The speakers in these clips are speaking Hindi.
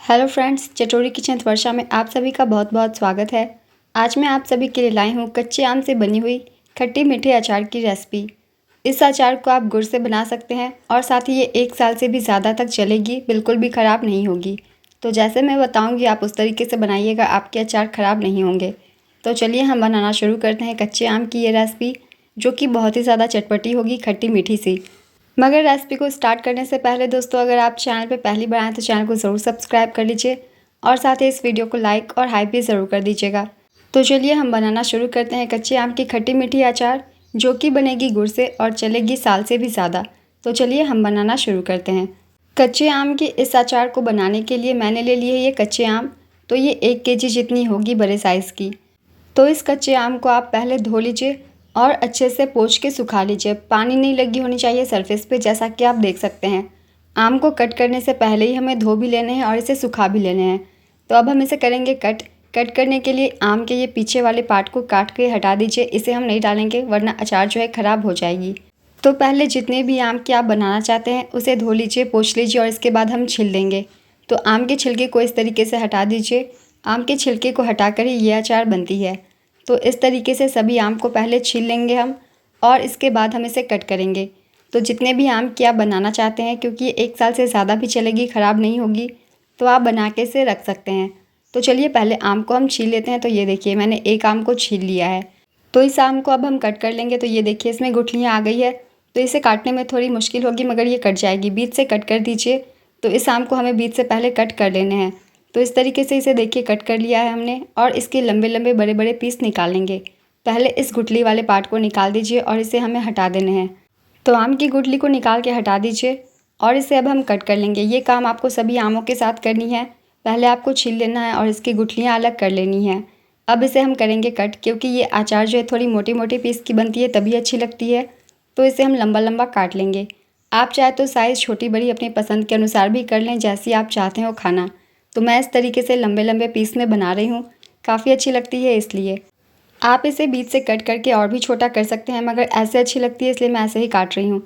हेलो फ्रेंड्स, चटोरी किचन वर्षा में आप सभी का बहुत बहुत स्वागत है। आज मैं आप सभी के लिए लाई हूँ कच्चे आम से बनी हुई खट्टी मीठे अचार की रेसिपी। इस अचार को आप गुड़ से बना सकते हैं और साथ ही ये 1 साल से भी ज़्यादा तक चलेगी, बिल्कुल भी ख़राब नहीं होगी। तो जैसे मैं बताऊँगी आप उस तरीके से बनाइएगा, आपके अचार ख़राब नहीं होंगे। तो चलिए हम बनाना शुरू करते हैं कच्चे आम की ये रेसिपी, जो कि बहुत ही ज़्यादा चटपटी होगी, खट्टी मीठी सी। मगर रेसिपी को स्टार्ट करने से पहले दोस्तों, अगर आप चैनल पर पहली बार आएँ तो चैनल को ज़रूर सब्सक्राइब कर लीजिए और साथ ही इस वीडियो को लाइक और हाइप भी ज़रूर कर दीजिएगा। तो चलिए हम बनाना शुरू करते हैं कच्चे आम की खट्टी मीठी अचार, जो कि बनेगी गुड़ से और चलेगी साल से भी ज़्यादा। तो चलिए हम बनाना शुरू करते हैं। कच्चे आम की इस अचार को बनाने के लिए मैंने ले लिए ये कच्चे आम। तो ये 1 केजी जितनी होगी बड़े साइज़ की। तो इस कच्चे आम को आप पहले धो लीजिए और अच्छे से पोंछ के सुखा लीजिए। पानी नहीं लगी होनी चाहिए सरफेस पे, जैसा कि आप देख सकते हैं। आम को कट करने से पहले ही हमें धो भी लेने हैं और इसे सुखा भी लेने हैं। तो अब हम इसे करेंगे कट करने के लिए आम के ये पीछे वाले पार्ट को काट के हटा दीजिए। इसे हम नहीं डालेंगे वरना अचार जो है ख़राब हो जाएगी। तो पहले जितने भी आम की आप बनाना चाहते हैं उसे धो लीजिए, पोंछ लीजिए और इसके बाद हम छील लेंगे। तो आम के छिलके को इस तरीके से हटा दीजिए। आम के छिलके को हटाकर ही ये अचार बनती है। तो इस तरीके से सभी आम को पहले छील लेंगे हम और इसके बाद हम इसे कट करेंगे। तो जितने भी आम की आप बनाना चाहते हैं, क्योंकि ये 1 साल से ज़्यादा भी चलेगी, ख़राब नहीं होगी, तो आप बना के इसे रख सकते हैं। तो चलिए पहले आम को हम छील लेते हैं। तो ये देखिए मैंने एक आम को छील लिया है। तो इस आम को अब हम कट कर लेंगे। तो ये देखिए इसमें गुठलियाँ आ गई है। तो इसे काटने में थोड़ी मुश्किल होगी, मगर ये कट जाएगी। बीच से कट कर दीजिए। तो इस आम को हमें बीच से पहले कट कर लेने हैं। तो इस तरीके से इसे देखिए कट कर लिया है हमने और इसके लंबे लंबे बड़े बड़े पीस निकालेंगे। पहले इस गुठली वाले पार्ट को निकाल दीजिए और इसे हमें हटा देने हैं। तो आम की गुठली को निकाल के हटा दीजिए और इसे अब हम कट कर लेंगे। ये काम आपको सभी आमों के साथ करनी है। पहले आपको छील लेना है और इसकी गुठलियाँ अलग कर लेनी है। अब इसे हम करेंगे कट, क्योंकि ये अचार जो है थोड़ी मोटी मोटी पीस की बनती है, तभी अच्छी लगती है। तो इसे हम लंबा लंबा काट लेंगे। आप चाहे तो साइज़ छोटी बड़ी अपनी पसंद के अनुसार भी कर लें, जैसी आप चाहते हो खाना। तो मैं इस तरीके से लंबे लंबे पीस में बना रही हूँ, काफ़ी अच्छी लगती है इसलिए। आप इसे बीच से कट करके और भी छोटा कर सकते हैं, मगर ऐसे अच्छी लगती है इसलिए मैं ऐसे ही काट रही हूँ।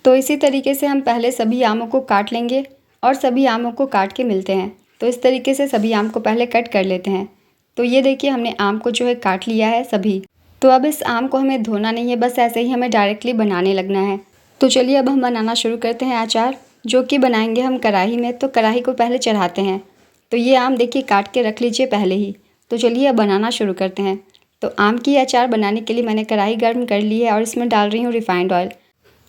तो इसी तरीके से हम पहले सभी आमों को काट लेंगे और सभी आमों को काट के मिलते हैं। तो इस तरीके से सभी आम को पहले कट कर लेते हैं। तो ये देखिए हमने आम को जो है काट लिया है सभी। तो अब इस आम को हमें धोना नहीं है, बस ऐसे ही हमें डायरेक्टली बनाने लगना है। तो चलिए अब हम बनाना शुरू करते हैं अचार, जो कि बनाएंगे हम कढ़ाई में। तो कढ़ाई को पहले चढ़ाते हैं। तो ये आम देखिए काट के रख लीजिए पहले ही। तो चलिए अब बनाना शुरू करते हैं। तो आम की अचार बनाने के लिए मैंने कढ़ाई गर्म कर ली है और इसमें डाल रही हूँ रिफाइंड ऑयल।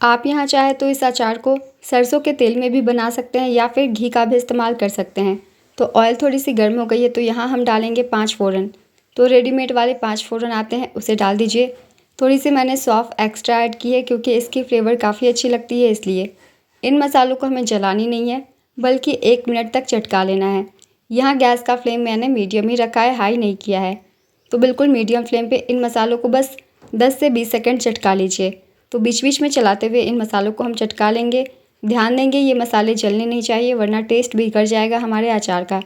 आप यहाँ चाहे तो इस अचार को सरसों के तेल में भी बना सकते हैं या फिर घी का भी इस्तेमाल कर सकते हैं। तो ऑयल थोड़ी सी गर्म हो गई है, तो यहाँ हम डालेंगे 5 फ़ोरन। तो रेडीमेड वाले 5 फ़ोरन आते हैं, उसे डाल दीजिए। थोड़ी सी मैंने सौंफ एक्स्ट्रा ऐड की है, क्योंकि इसकी फ्लेवर काफ़ी अच्छी लगती है इसलिए। इन मसालों को हमें जलानी नहीं है, बल्कि 1 मिनट तक चटका लेना है। यहाँ गैस का फ्लेम मैंने मीडियम ही रखा है, हाई नहीं किया है। तो बिल्कुल मीडियम फ्लेम पे इन मसालों को बस 10 से 20 सेकंड चटका लीजिए। तो बीच बीच में चलाते हुए इन मसालों को हम चटका लेंगे। ध्यान देंगे ये मसाले जलने नहीं चाहिए, वरना टेस्ट बिगड़ जाएगा हमारे अचार का।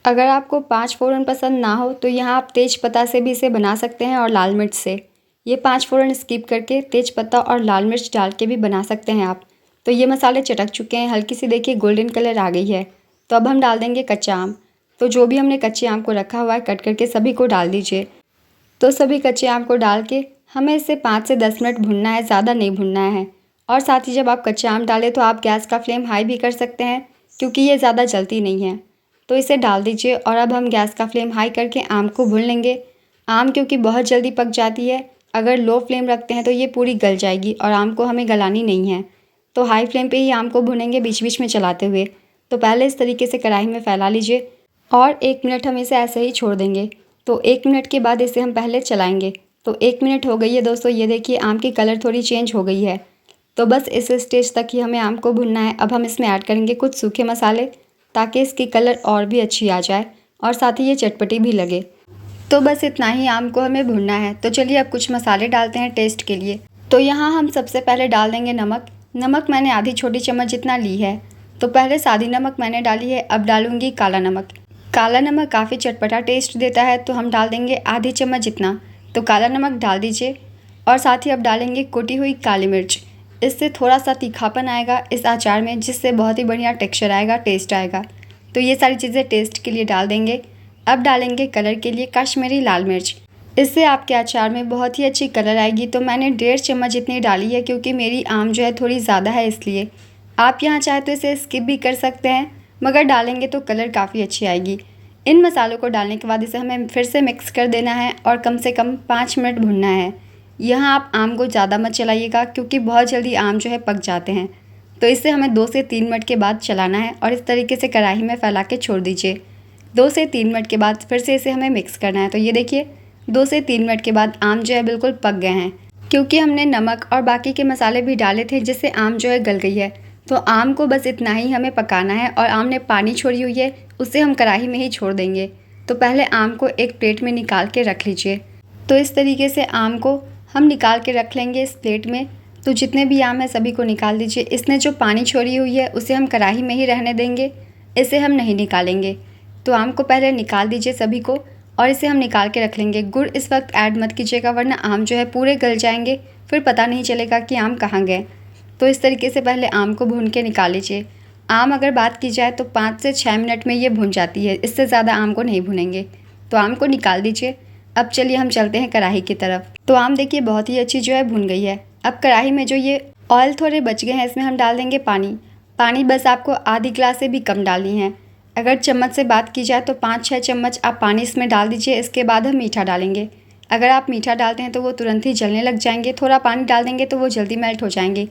अगर आपको 5 फ़ोरन पसंद ना हो तो यहाँ आप तेज पत्ता से भी इसे बना सकते हैं और लाल मिर्च से। ये 5 फ़ोरन स्किप करके तेज पत्ता और लाल मिर्च डाल के भी बना सकते हैं आप। तो ये मसाले चटक चुके हैं, हल्की सी देखिए गोल्डन कलर आ गई है। तो अब हम डाल देंगे कच्चा आम। तो जो भी हमने कच्चे आम को रखा हुआ है कट करके सभी को डाल दीजिए। तो सभी कच्चे आम को डाल के हमें इसे 5 से 10 मिनट भुनना है, ज़्यादा नहीं भुनना है। और साथ ही जब आप कच्चे आम डालें तो आप गैस का फ्लेम हाई भी कर सकते हैं, क्योंकि ये ज़्यादा जलती नहीं है। तो इसे डाल दीजिए और अब हम गैस का फ्लेम हाई करके आम को भून लेंगे। आम क्योंकि बहुत जल्दी पक जाती है, अगर लो फ्लेम रखते हैं तो ये पूरी गल जाएगी और आम को हमें गलानी नहीं है। तो हाई फ्लेम पे ही आम को भुनेंगे, बीच बीच में चलाते हुए। तो पहले इस तरीके से कढ़ाई में फैला लीजिए और 1 मिनट हम इसे ऐसे ही छोड़ देंगे। तो 1 मिनट के बाद इसे हम पहले चलाएंगे। तो 1 मिनट हो गई है दोस्तों, ये देखिए आम की कलर थोड़ी चेंज हो गई है। तो बस इस स्टेज तक ही हमें आम को भुनना है। अब हम इसमें ऐड करेंगे कुछ सूखे मसाले, ताकि इसकी कलर और भी अच्छी आ जाए और साथ ही ये चटपटी भी लगे। तो बस इतना ही आम को हमें भुनना है। तो चलिए अब कुछ मसाले डालते हैं टेस्ट के लिए। तो यहाँ हम सबसे पहले डाल देंगे नमक। नमक मैंने आधी छोटी चम्मच जितना ली है। तो पहले सादी नमक मैंने डाली है, अब डालूंगी काला नमक। काला नमक काफ़ी चटपटा टेस्ट देता है, तो हम डाल देंगे आधी चम्मच जितना। तो काला नमक डाल दीजिए और साथ ही अब डालेंगे कुटी हुई काली मिर्च। इससे थोड़ा सा तीखापन आएगा इस अचार में, जिससे बहुत ही बढ़िया टेक्सचर आएगा, टेस्ट आएगा। तो ये सारी चीज़ें टेस्ट के लिए डाल देंगे। अब डालेंगे कलर के लिए कश्मीरी लाल मिर्च। इससे आपके अचार में बहुत ही अच्छी कलर आएगी। तो मैंने 1.5 चम्मच इतनी डाली है, क्योंकि मेरी आम जो है थोड़ी ज़्यादा है, इसलिए आप यहाँ चाहे तो इसे स्किप भी कर सकते हैं, मगर डालेंगे तो कलर काफ़ी अच्छी आएगी। इन मसालों को डालने के बाद इसे हमें फिर से मिक्स कर देना है और कम से कम 5 मिनट भूनना है। यहाँ आप आम को ज़्यादा मत चलाइएगा, क्योंकि बहुत जल्दी आम जो है पक जाते हैं। तो इसे हमें 2 से 3 मिनट के बाद चलाना है और इस तरीके से कढ़ाई में फैला के छोड़ दीजिए। 2 से 3 मिनट के बाद फिर से इसे हमें मिक्स करना है। तो ये देखिए 2 से 3 मिनट के बाद आम जो है बिल्कुल पक गए हैं, क्योंकि हमने नमक और बाकी के मसाले भी डाले थे, जिससे आम जो है गल गई है। तो आम को बस इतना ही हमें पकाना है और आम ने पानी छोड़ी हुई है, उसे हम कढ़ाई में ही छोड़ देंगे। तो पहले आम को एक प्लेट में निकाल के रख लीजिए। तो इस तरीके से आम को हम निकाल के रख लेंगे इस प्लेट में। तो जितने भी आम हैं सभी को निकाल दीजिए। इसने जो पानी छोड़ी हुई है उसे हम कढ़ाई में ही रहने देंगे, इसे हम नहीं निकालेंगे। तो आम को पहले निकाल दीजिए सभी को और इसे हम निकाल के रख लेंगे। गुड़ इस वक्त ऐड मत कीजिएगा, वरना आम जो है पूरे गल जाएंगे, फिर पता नहीं चलेगा कि आम कहाँ गए। तो इस तरीके से पहले आम को भून के निकाल लीजिए। आम अगर बात की जाए तो 5 से 6 मिनट में ये भून जाती है, इससे ज़्यादा आम को नहीं भूनेंगे। तो आम को निकाल दीजिए। अब चलिए हम चलते हैं कढ़ाई की तरफ। तो आम देखिए बहुत ही अच्छी जो है भुन गई है। अब कढ़ाई में जो ये ऑयल थोड़े बच गए हैं, इसमें हम डाल देंगे पानी। पानी बस आपको आधी गिलास से भी कम डालनी है। अगर चम्मच से बात की जाए तो 5-6 चम्मच आप पानी इसमें डाल दीजिए। इसके बाद हम मीठा डालेंगे। अगर आप मीठा डालते हैं तो वो तुरंत ही जलने लग जाएंगे, थोड़ा पानी डाल देंगे तो वो जल्दी मेल्ट हो जाएंगे।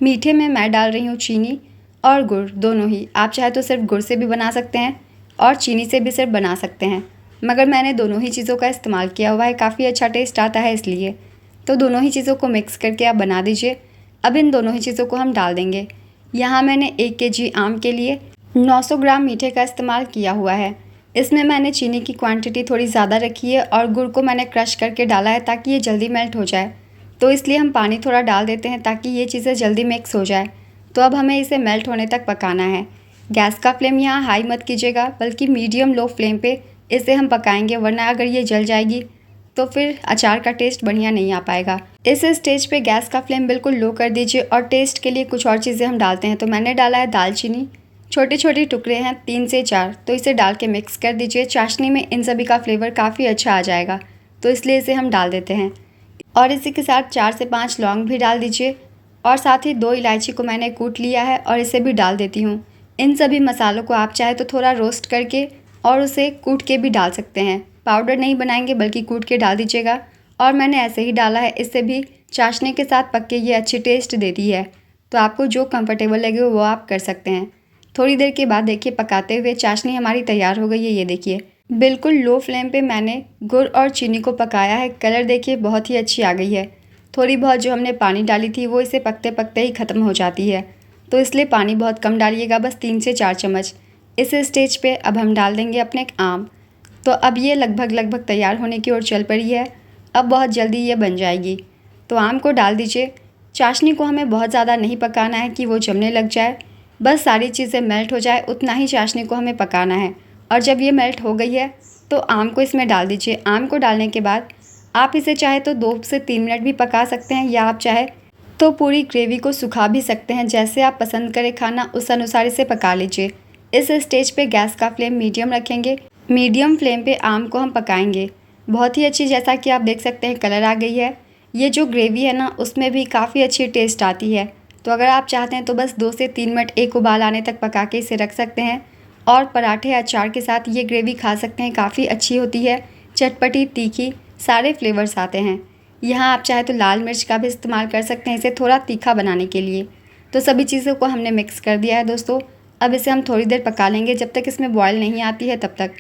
मीठे में मैं डाल रही हूँ चीनी और गुड़ दोनों ही। आप चाहे तो सिर्फ गुड़ से भी बना सकते हैं और चीनी से भी सिर्फ बना सकते हैं, मगर मैंने दोनों ही चीज़ों का इस्तेमाल किया हुआ है, काफ़ी अच्छा टेस्ट आता है इसलिए। तो दोनों ही चीज़ों को मिक्स करके आप बना दीजिए। अब इन दोनों ही चीज़ों को हम डाल देंगे। यहाँ मैंने 1 केजी आम के लिए 900 ग्राम मीठे का इस्तेमाल किया हुआ है। इसमें मैंने चीनी की क्वांटिटी थोड़ी ज़्यादा रखी है और गुड़ को मैंने क्रश करके डाला है, ताकि ये जल्दी मेल्ट हो जाए। तो इसलिए हम पानी थोड़ा डाल देते हैं, ताकि ये चीज़ें जल्दी मिक्स हो जाए। तो अब हमें इसे मेल्ट होने तक पकाना है। गैस का फ्लेम यहाँ हाई मत कीजिएगा, बल्कि मीडियम लो फ्लेम पे इसे हम पकाएंगे, वरना अगर ये जल जाएगी तो फिर अचार का टेस्ट बढ़िया नहीं आ पाएगा। इस स्टेज पे गैस का फ्लेम बिल्कुल लो कर दीजिए और टेस्ट के लिए कुछ और चीज़ें हम डालते हैं। तो मैंने डाला है दालचीनी, छोटे छोटे टुकड़े हैं 3 से 4, तो इसे डाल के मिक्स कर दीजिए। चाशनी में इन सभी का फ्लेवर काफ़ी अच्छा आ जाएगा, तो इसलिए इसे हम डाल देते हैं। और इसी के साथ 4 से 5 लौंग भी डाल दीजिए और साथ ही 2 इलायची को मैंने कूट लिया है और इसे भी डाल देती हूँ। इन सभी मसालों को आप चाहे तो थोड़ा रोस्ट करके और उसे कूट के भी डाल सकते हैं। पाउडर नहीं बनाएंगे, बल्कि कूट के डाल दीजिएगा। और मैंने ऐसे ही डाला है, इससे भी चाशनी के साथ पक के ये अच्छी टेस्ट देती है। तो आपको जो कंफर्टेबल लगे वो आप कर सकते हैं। थोड़ी देर के बाद देखिए पकाते हुए चाशनी हमारी तैयार हो गई है। ये देखिए बिल्कुल लो फ्लेम पे मैंने गुड़ और चीनी को पकाया है। कलर देखिए बहुत ही अच्छी आ गई है। थोड़ी बहुत जो हमने पानी डाली थी वो इसे पकते पकते ही ख़त्म हो जाती है, तो इसलिए पानी बहुत कम डालिएगा, बस 3 से 4 चम्मच। इस स्टेज पे अब हम डाल देंगे अपने आम। तो अब ये लगभग तैयार होने की ओर चल पड़ी है। अब बहुत जल्दी ये बन जाएगी। तो आम को डाल दीजिए। चाशनी को हमें बहुत ज़्यादा नहीं पकाना है कि वो जमने लग जाए, बस सारी चीज़ें मेल्ट हो जाए, उतना ही चाशनी को हमें पकाना है। और जब ये मेल्ट हो गई है तो आम को इसमें डाल दीजिए। आम को डालने के बाद आप इसे चाहे तो 2 से 3 मिनट भी पका सकते हैं, या आप चाहे तो पूरी ग्रेवी को सुखा भी सकते हैं। जैसे आप पसंद करें खाना, उस अनुसार इसे पका लीजिए। इस स्टेज पे गैस का फ्लेम मीडियम रखेंगे। मीडियम फ्लेम पे आम को हम पकाएंगे। बहुत ही अच्छी, जैसा कि आप देख सकते हैं, कलर आ गई है। ये जो ग्रेवी है ना, उसमें भी काफ़ी अच्छी टेस्ट आती है। तो अगर आप चाहते हैं तो बस 2 से 3 मिनट एक उबाल आने तक पका के इसे रख सकते हैं और पराठे अचार के साथ ये ग्रेवी खा सकते हैं। काफ़ी अच्छी होती है, चटपटी, तीखी, सारे फ्लेवर्स आते हैं। यहाँ आप चाहे तो लाल मिर्च का भी इस्तेमाल कर सकते हैं इसे थोड़ा तीखा बनाने के लिए। तो सभी चीज़ों को हमने मिक्स कर दिया है दोस्तों। अब इसे हम थोड़ी देर पका लेंगे, जब तक इसमें बॉयल नहीं आती है तब तक।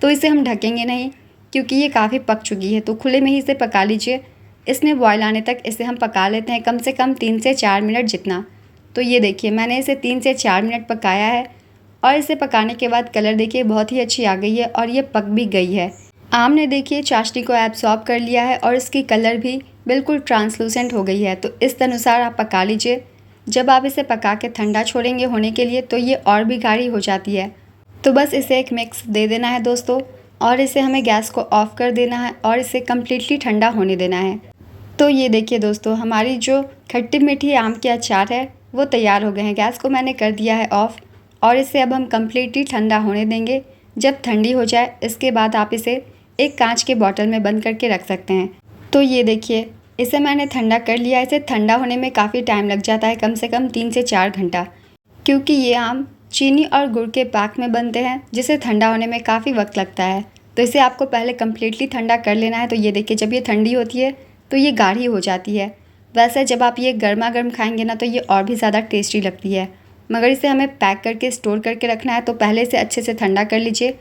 तो इसे हम ढकेंगे नहीं, क्योंकि ये काफ़ी पक चुकी है, तो खुले में ही इसे पका लीजिए। इसमें बॉयल आने तक इसे हम पका लेते हैं, कम से कम 3 से 4 मिनट जितना। तो ये देखिए मैंने इसे 3 से 4 मिनट पकाया है और इसे पकाने के बाद कलर देखिए बहुत ही अच्छी आ गई है और ये पक भी गई है। आम ने देखिए चाशनी को एब्सॉर्ब कर लिया है और इसकी कलर भी बिल्कुल ट्रांसलूसेंट हो गई है। तो इस अनुसार आप पका लीजिए। जब आप इसे पका के ठंडा छोड़ेंगे होने के लिए तो ये और भी गाढ़ी हो जाती है। तो बस इसे एक मिक्स दे देना है दोस्तों और इसे हमें गैस को ऑफ़ कर देना है और इसे कम्प्लीटली ठंडा होने देना है। तो ये देखिए दोस्तों, हमारी जो खट्टी मीठी आम के अचार है वो तैयार हो गए हैं। गैस को मैंने कर दिया है ऑफ़ और इसे अब हम कम्प्लीटली ठंडा होने देंगे। जब ठंडी हो जाए इसके बाद आप इसे एक कांच के बॉटल में बंद करके रख सकते हैं। तो ये देखिए, इसे मैंने ठंडा कर लिया। इसे ठंडा होने में काफ़ी टाइम लग जाता है, कम से कम 3 से 4 घंटा, क्योंकि ये आम चीनी और गुड़ के पाक में बनते हैं, जिसे ठंडा होने में काफ़ी वक्त लगता है। तो इसे आपको पहले कम्प्लीटली ठंडा कर लेना है। तो ये देखिए, जब ये ठंडी होती है तो ये गाढ़ी हो जाती है। वैसे जब आप ये गर्मा गर्म खाएंगे ना तो ये और भी ज़्यादा टेस्टी लगती है, मगर इसे हमें पैक करके स्टोर करके रखना है। तो पहले इसे अच्छे से ठंडा कर लीजिए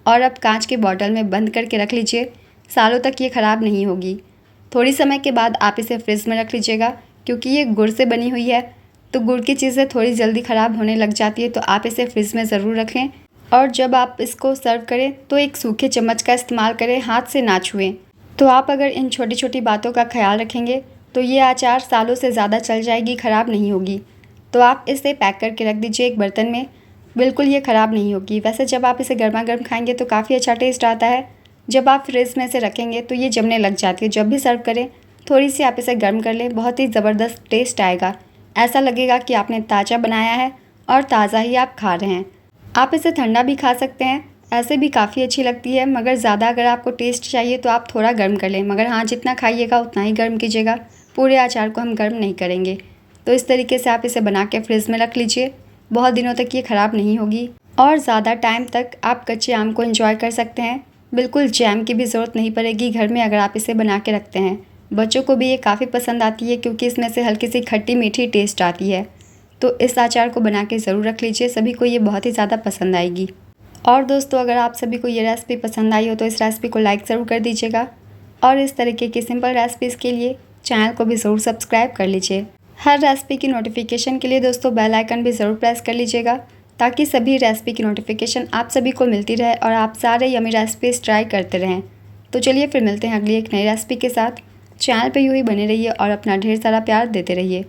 और अब कांच के बॉटल में बंद करके रख लीजिए। सालों तक ये ख़राब नहीं होगी। थोड़ी समय के बाद आप इसे फ्रिज में रख लीजिएगा, क्योंकि ये गुड़ से बनी हुई है तो गुड़ की चीज़ें थोड़ी जल्दी ख़राब होने लग जाती है। तो आप इसे फ्रिज में ज़रूर रखें और जब आप इसको सर्व करें तो एक सूखे चम्मच का इस्तेमाल करें, हाथ से ना छुएं। तो आप अगर इन छोटी छोटी बातों का ख्याल रखेंगे तो ये अचार सालों से ज़्यादा चल जाएगी, ख़राब नहीं होगी। तो आप इसे पैक करके रख दीजिए एक बर्तन में, बिल्कुल ये ख़राब नहीं होगी। वैसे जब आप इसे गर्मा गर्म खाएंगे तो काफ़ी अच्छा टेस्ट आता है। जब आप फ्रिज में से रखेंगे तो ये जमने लग जाती है। जब भी सर्व करें थोड़ी सी आप इसे गर्म कर लें, बहुत ही ज़बरदस्त टेस्ट आएगा। ऐसा लगेगा कि आपने ताज़ा बनाया है और ताज़ा ही आप खा रहे हैं। आप इसे ठंडा भी खा सकते हैं, ऐसे भी काफ़ी अच्छी लगती है, मगर ज़्यादा अगर आपको टेस्ट चाहिए तो आप थोड़ा गर्म कर लें। मगर हाँ, जितना खाइएगा उतना ही गर्म कीजिएगा, पूरे अचार को हम गर्म नहीं करेंगे। तो इस तरीके से आप इसे बना के फ्रिज में रख लीजिए, बहुत दिनों तक ये ख़राब नहीं होगी और ज़्यादा टाइम तक आप कच्चे आम को एंजॉय कर सकते हैं। बिल्कुल जैम की भी ज़रूरत नहीं पड़ेगी घर में अगर आप इसे बना के रखते हैं। बच्चों को भी ये काफ़ी पसंद आती है, क्योंकि इसमें से हल्की सी खट्टी मीठी टेस्ट आती है। तो इस अचार को बना के ज़रूर रख लीजिए, सभी को ये बहुत ही ज़्यादा पसंद आएगी। और दोस्तों, अगर आप सभी को ये रेसिपी पसंद आई हो तो इस रेसिपी को लाइक ज़रूर कर दीजिएगा और इस तरीके की सिंपल रेसिपीज़ के लिए चैनल को भी ज़रूर सब्सक्राइब कर लीजिए। हर रेसिपी की नोटिफिकेशन के लिए दोस्तों बेल आइकन भी ज़रूर प्रेस कर लीजिएगा, ताकि सभी रेसिपी की नोटिफिकेशन आप सभी को मिलती रहे और आप सारे यमी रेसिपीज़ ट्राई करते रहें। तो चलिए फिर मिलते हैं अगली एक नई रेसिपी के साथ। चैनल पे यूँ ही बने रहिए और अपना ढेर सारा प्यार देते रहिए।